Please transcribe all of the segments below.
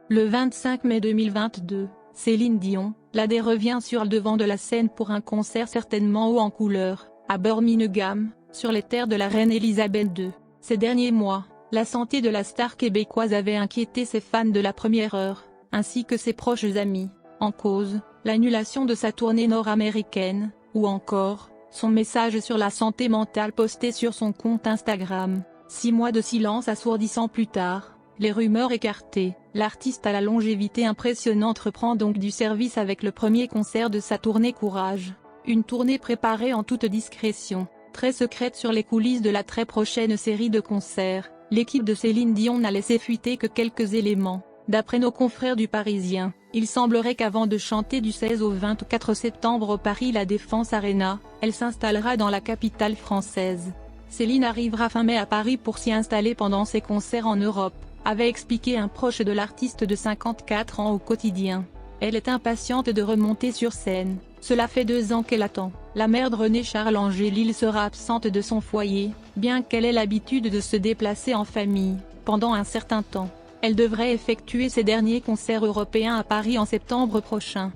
Le 25 mai 2022, Céline Dion, l'AD revient sur le devant de la scène pour un concert certainement haut en couleur, à Birmingham, sur les terres de la reine Elisabeth II. Ces derniers mois, la santé de la star québécoise avait inquiété ses fans de la première heure, ainsi que ses proches amis. En cause, l'annulation de sa tournée nord-américaine, ou encore, son message sur la santé mentale posté sur son compte Instagram. 6 mois de silence assourdissant plus tard, les rumeurs écartées, l'artiste à la longévité impressionnante reprend donc du service avec le premier concert de sa tournée Courage. Une tournée préparée en toute discrétion, très secrète sur les coulisses de la très prochaine série de concerts. L'équipe de Céline Dion n'a laissé fuiter que quelques éléments. D'après nos confrères du Parisien, il semblerait qu'avant de chanter du 16 au 24 septembre au Paris La Défense Arena, elle s'installera dans la capitale française. Céline arrivera fin mai à Paris pour s'y installer pendant ses concerts en Europe, avait expliqué un proche de l'artiste de 54 ans au Quotidien. Elle est impatiente de remonter sur scène, cela fait 2 ans qu'elle attend. La mère de René-Charles Angélil sera absente de son foyer, bien qu'elle ait l'habitude de se déplacer en famille, pendant un certain temps. Elle devrait effectuer ses derniers concerts européens à Paris en septembre prochain.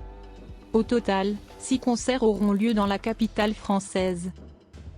Au total, 6 concerts auront lieu dans la capitale française.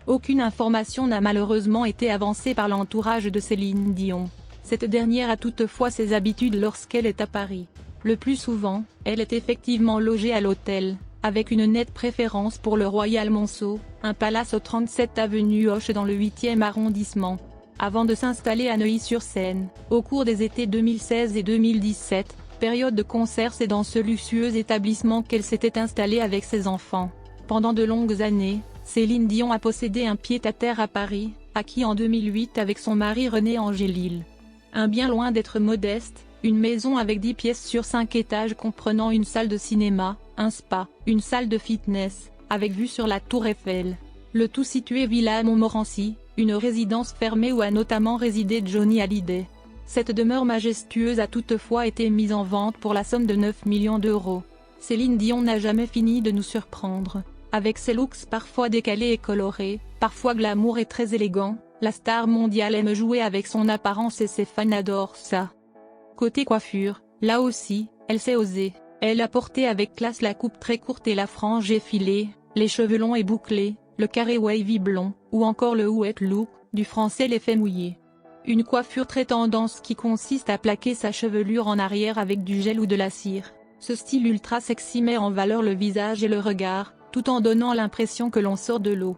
Aucune information n'a malheureusement été avancée par l'entourage de Céline Dion. Cette dernière a toutefois ses habitudes lorsqu'elle est à Paris. Le plus souvent, elle est effectivement logée à l'hôtel, avec une nette préférence pour le Royal Monceau, un palace au 37 avenue Hoche dans le 8e arrondissement. Avant de s'installer à Neuilly-sur-Seine, au cours des étés 2016 et 2017, période de concert, c'est dans ce luxueux établissement qu'elle s'était installée avec ses enfants. Pendant de longues années, Céline Dion a possédé un pied-à-terre à Paris, acquis en 2008 avec son mari René Angélil. Un bien loin d'être modeste, une maison avec 10 pièces sur 5 étages comprenant une salle de cinéma, un spa, une salle de fitness, avec vue sur la Tour Eiffel. Le tout situé Villa Montmorency, une résidence fermée où a notamment résidé Johnny Hallyday. Cette demeure majestueuse a toutefois été mise en vente pour la somme de 9 millions d'euros. Céline Dion n'a jamais fini de nous surprendre. Avec ses looks parfois décalés et colorés, parfois glamour et très élégants, la star mondiale aime jouer avec son apparence et ses fans adorent ça. Côté coiffure, là aussi, elle sait oser. Elle a porté avec classe la coupe très courte et la frange effilée, les cheveux longs et bouclés, le carré wavy blond, ou encore le wet look, du français l'effet mouillé. Une coiffure très tendance qui consiste à plaquer sa chevelure en arrière avec du gel ou de la cire. Ce style ultra sexy met en valeur le visage et le regard, tout en donnant l'impression que l'on sort de l'eau.